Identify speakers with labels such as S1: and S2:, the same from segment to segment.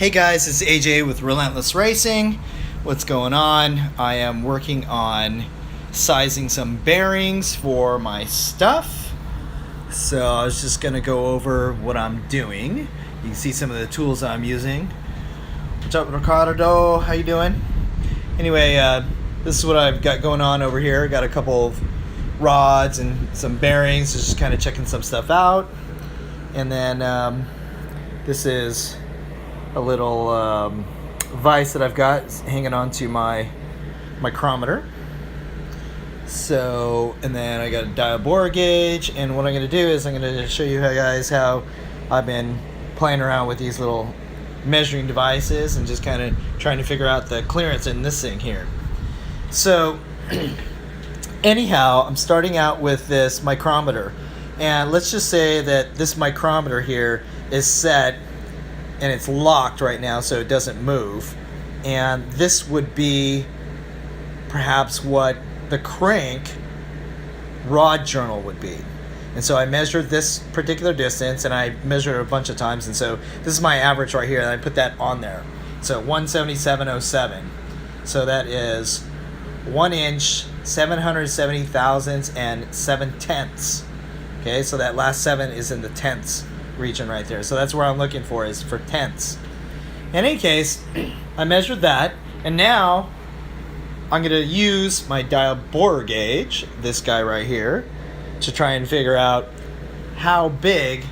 S1: Hey guys, it's AJ with Relentless Racing. What's going on? I am working on sizing some bearings for my stuff. So I was just going to go over what I'm doing. You can see some of the tools I'm using. What's up, Ricardo? How you doing? Anyway, this is what I've got going on over here. Got a couple of rods and some bearings, just kind of checking some stuff out. And then this is a little vise that I've got hanging onto my micrometer. So, and then I got a dial bore gauge, and what I'm going to do is I'm going to show you guys how I've been playing around with these little measuring devices and just kind of trying to figure out the clearance in this thing here. So anyhow, I'm starting out with this micrometer, and let's just say that this micrometer here is set and it's locked right now so it doesn't move, and this would be perhaps what the crank rod journal would be. And so I measured this particular distance, and I measured it a bunch of times, and so this is my average right here, and I put that on there. So 177.07, so that is 1 inch 770 thousandths and 7 tenths. Okay, so that last 7 is in the tenths region right there. So that's where I'm looking for, is for tenths. In any case, I measured that, and now I'm going to use my dial bore gauge, this guy right here, to try and figure out how big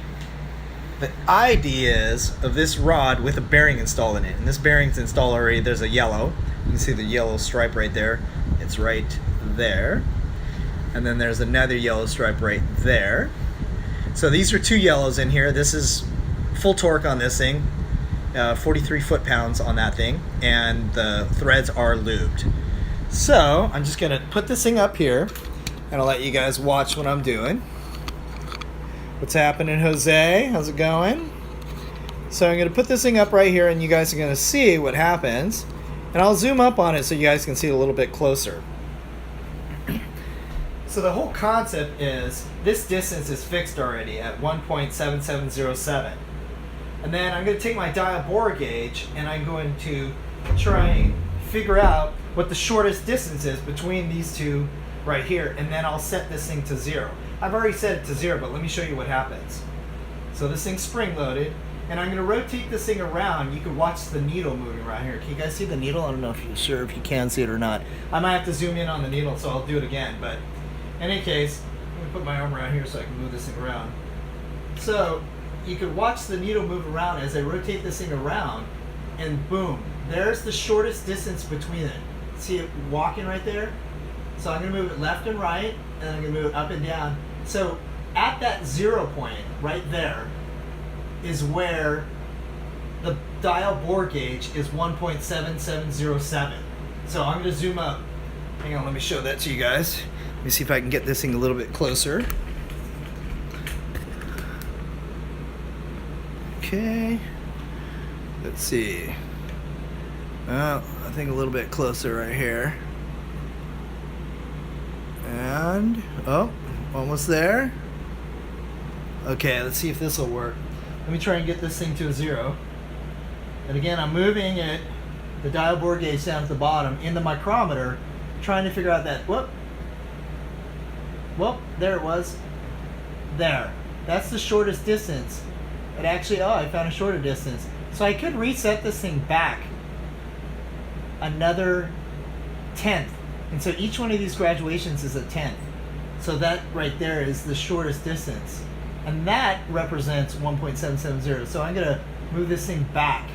S1: the ID is of this rod with a bearing installed in it. And this bearing's installed already. There's a yellow. You can see the yellow stripe right there. It's right there. And then there's another yellow stripe right there. So these are two yellows in here. This is full torque on this thing, 43 foot-pounds on that thing, and the threads are lubed. So I'm just gonna put this thing up here, and I'll let you guys watch what I'm doing. What's happening, Jose? How's it going? So I'm gonna put this thing up right here, and you guys are gonna see what happens, and I'll zoom up on it so you guys can see it a little bit closer. So the whole concept is this distance is fixed already at 1.7707. And then I'm going to take my dial bore gauge, and I'm going to try and figure out what the shortest distance is between these two right here, and then I'll set this thing to 0. I've already set it to 0, but let me show you what happens. So this thing's spring loaded, and I'm going to rotate this thing around. You can watch the needle moving around here. Can you guys see the needle? I don't know if you're sure if you can see it or not. I might have to zoom in on the needle, so I'll do it again. But in any case, I'm going to put my arm around here so I can move this thing around. So you can watch the needle move around as I rotate this thing around, and boom, there's the shortest distance between it. See it walking right there? So I'm going to move it left and right, and then I'm going to move it up and down. So at that 0 point right there is where the dial bore gauge is 1.7707. So I'm going to zoom up. Hang on, let me show that to you guys. Let me see if I can get this thing a little bit closer. Okay. Let's see. Well, I think a little bit closer right here. And, oh, almost there. Okay, let's see if this will work. Let me try and get this thing to a 0. And again, I'm moving it, the dial bore gauge down at the bottom, in the micrometer, trying to figure out that, whoop. Well, there it was. There. That's the shortest distance. It actually, I found a shorter distance. So I could reset this thing back another tenth. And so each one of these graduations is a tenth. So that right there is the shortest distance. And that represents 1.770. So I'm going to move this thing back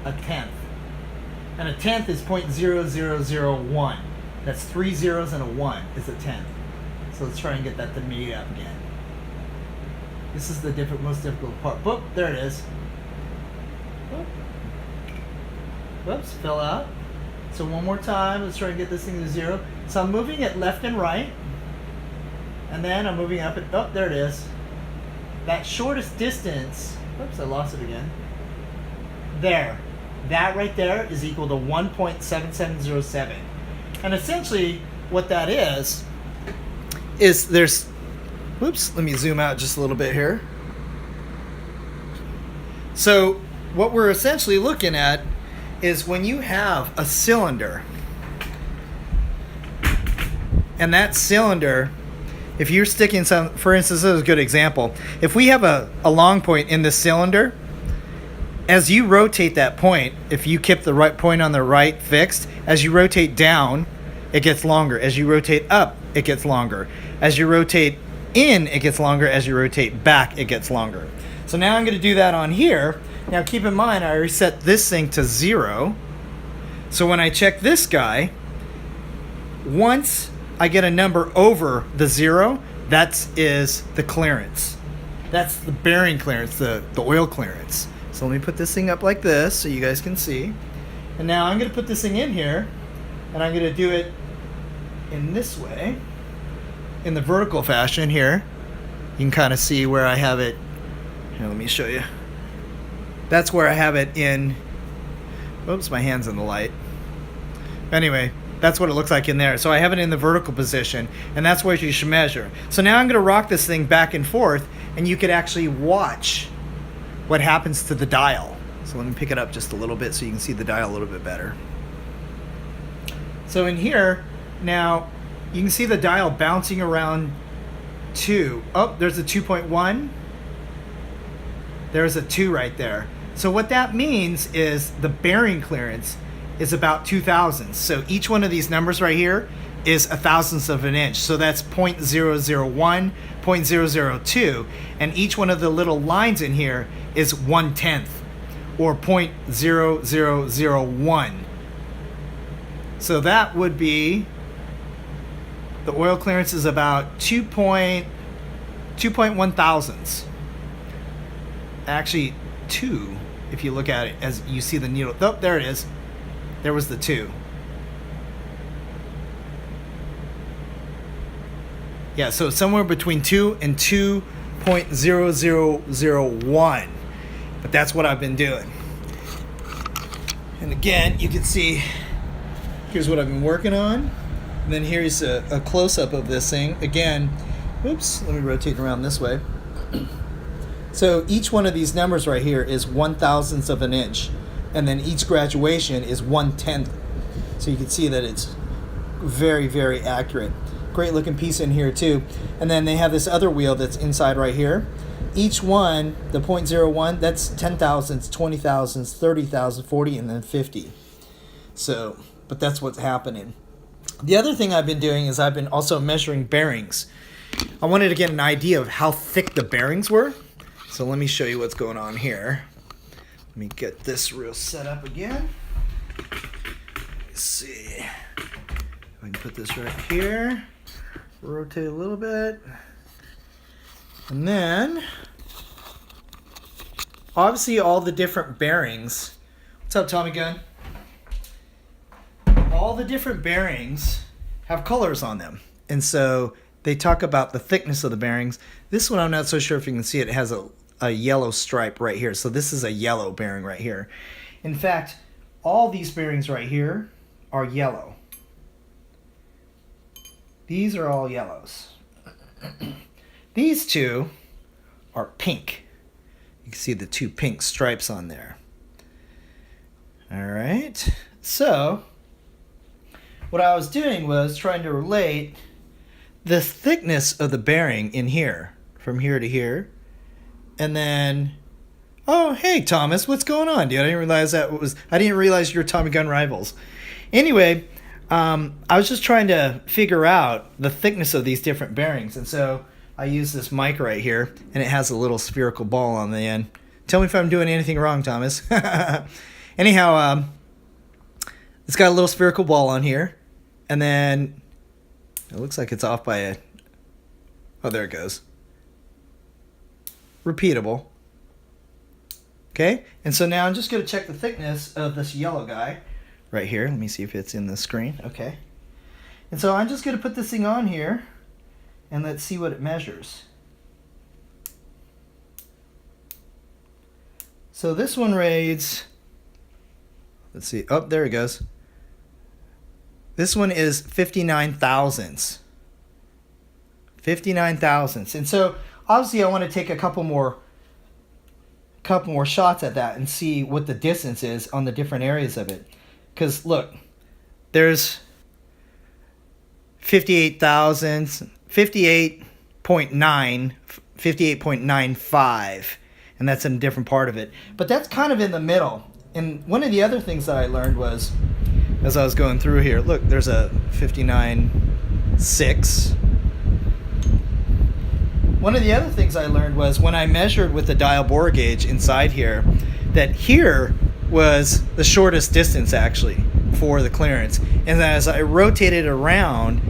S1: a tenth. And a tenth is 0.0001. That's 3 zeros and a 1 is a tenth. So let's try and get that to meet up again. This is the most difficult part. Boop, there it is. Boop. Whoops, fell out. So one more time, let's try and get this thing to 0. So I'm moving it left and right. And then I'm moving up and, oh, there it is. That shortest distance, whoops, I lost it again. There. That right there is equal to 1.7707. And essentially what that is there's, whoops, let me zoom out just a little bit here. So what we're essentially looking at is when you have a cylinder, and that cylinder, if you're sticking some, for instance, this is a good example. If we have a long point in the cylinder, as you rotate that point, if you keep the right point on the right fixed, as you rotate down, it gets longer. As you rotate up, it gets longer. As you rotate in, it gets longer. As you rotate back, it gets longer. So now I'm going to do that on here. Now keep in mind, I reset this thing to 0. So when I check this guy, once I get a number over the 0, that is the clearance. That's the bearing clearance, the oil clearance. So let me put this thing up like this so you guys can see. And now I'm going to put this thing in here, and I'm going to do it in this way, in the vertical fashion here. You can kind of see where I have it. Here, let me show you. That's where I have it in. Oops, my hand's in the light. Anyway, that's what it looks like in there. So I have it in the vertical position, and that's where you should measure. So now I'm going to rock this thing back and forth, and you could actually watch what happens to the dial. So let me pick it up just a little bit so you can see the dial a little bit better. So in here, now you can see the dial bouncing around 2. Oh, there's a 2.1. There's a 2 right there. So what that means is the bearing clearance is about 2 thousandths. So each one of these numbers right here is a thousandth of an inch. So that's 0.001, 0.002, and each one of the little lines in here is 1/10 or 0.0001. So that would be, the oil clearance is about 2.1 thousandths. Actually 2, if you look at it as you see the needle. Oh, there it is. There was the 2. Yeah, so somewhere between 2 and 2.0001. But that's what I've been doing. And again, you can see, here's what I've been working on. And then here's a close-up of this thing. Again, oops, let me rotate around this way. So each one of these numbers right here is 1 thousandth of an inch. And then each graduation is 1/10. So you can see that it's very, very accurate. Great looking piece in here too. And then they have this other wheel that's inside right here. Each one, the 0.01, that's 10 thousandths, 20 thousandths, 30 thousandths, 40, and then 50. So, but that's what's happening. The other thing I've been doing is I've been also measuring bearings. I wanted to get an idea of how thick the bearings were. So let me show you what's going on here. Let me get this real set up again. Let's see. I can put this right here. Rotate a little bit. And then, obviously all the different bearings. What's up, Tommy Gunn? All the different bearings have colors on them. And so they talk about the thickness of the bearings. This one, I'm not so sure if you can see it. It has a yellow stripe right here. So this is a yellow bearing right here. In fact, all these bearings right here are yellow. These are all yellows. These two are pink. You can see the 2 pink stripes on there. All right. So what I was doing was trying to relate the thickness of the bearing in here, from here to here. And then, oh, hey, Thomas, what's going on, dude? I didn't realize you're Tommy Gun Rivals. Anyway, I was just trying to figure out the thickness of these different bearings. And so I use this mic right here, and it has a little spherical ball on the end. Tell me if I'm doing anything wrong, Thomas. Anyhow, it's got a little spherical ball on here. And then it looks like it's off by a... Oh, there it goes. Repeatable. Okay, and so now I'm just going to check the thickness of this yellow guy right here. Let me see if it's in the screen. Okay. And so I'm just going to put this thing on here, and let's see what it measures. So this one reads, let's see, oh, there it goes. This one is 59 thousandths. 59 thousandths. And so obviously I want to take a couple more couple more shots at that and see what the distance is on the different areas of it. Because look, there's 58,000, 58.9, 58.95, and that's in a different part of it. But that's kind of in the middle. And one of the other things that I learned was, as I was going through here, look, there's a 59.6. One of the other things I learned was when I measured with the dial bore gauge inside here, that here was the shortest distance actually for the clearance. And as I rotated around,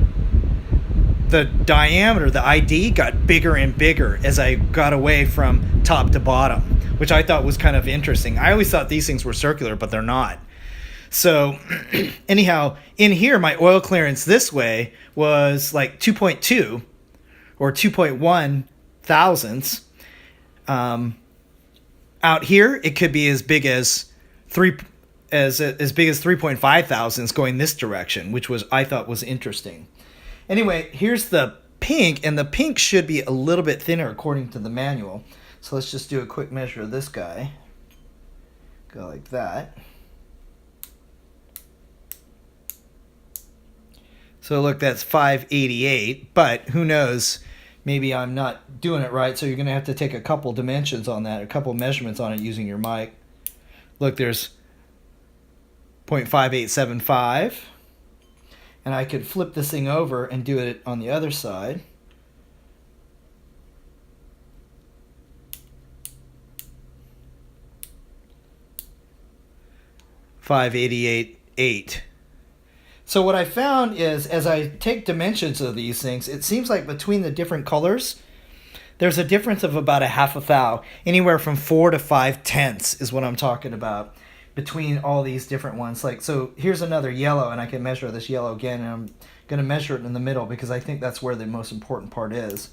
S1: the diameter, the ID, got bigger and bigger as I got away from top to bottom, which I thought was kind of interesting. I always thought these things were circular, but they're not. So anyhow, in here, my oil clearance this way was like 2.2 or 2.1 thousandths. Out here, it could be as big as big as 3.5 thousandths going this direction, which I thought was interesting. Anyway, here's the pink, and the pink should be a little bit thinner according to the manual. So let's just do a quick measure of this guy. Go like that. So look, that's 588, but who knows? Maybe I'm not doing it right, so you're going to have to take a couple dimensions on that, a couple measurements on it using your mic. Look, there's 0.5875, and I could flip this thing over and do it on the other side. .588.8. So what I found is, as I take dimensions of these things, it seems like between the different colors, there's a difference of about a half a thou. Anywhere from 4 to 5 tenths is what I'm talking about between all these different ones. Like, so here's another yellow, and I can measure this yellow again, and I'm going to measure it in the middle because I think that's where the most important part is.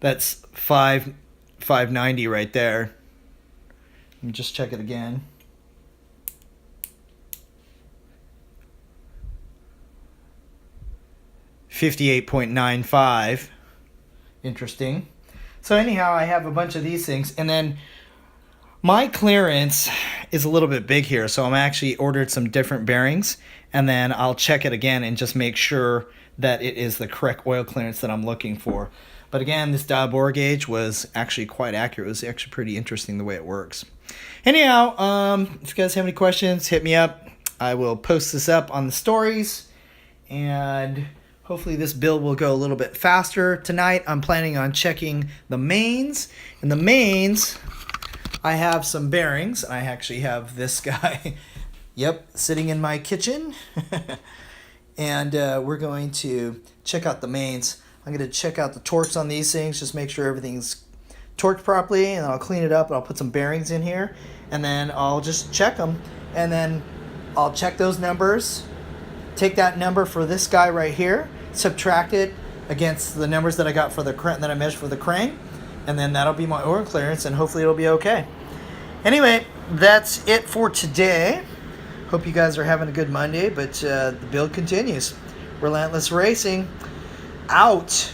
S1: That's 590 right there. Let me just check it again. .5895. Interesting. So anyhow, I have a bunch of these things, and then my clearance is a little bit big here, so I'm actually ordered some different bearings, and then I'll check it again and just make sure that it is the correct oil clearance that I'm looking for. But again, this dial bore gauge was actually quite accurate. It was actually pretty interesting the way it works. Anyhow, if you guys have any questions, hit me up. I will post this up on the stories, and hopefully this build will go a little bit faster. Tonight I'm planning on checking the mains. In the mains, I have some bearings. I actually have this guy, yep, sitting in my kitchen. And we're going to check out the mains. I'm going to check out the torques on these things, just make sure everything's torqued properly, and then I'll clean it up and I'll put some bearings in here, and then I'll just check them, and then I'll check those numbers, take that number for this guy right here, subtract it against the numbers that I got for the crane, that I measured for the crane, and then that'll be my oil clearance, and hopefully it'll be okay. Anyway, that's it for today. Hope you guys are having a good Monday, but the build continues. Relentless Racing out.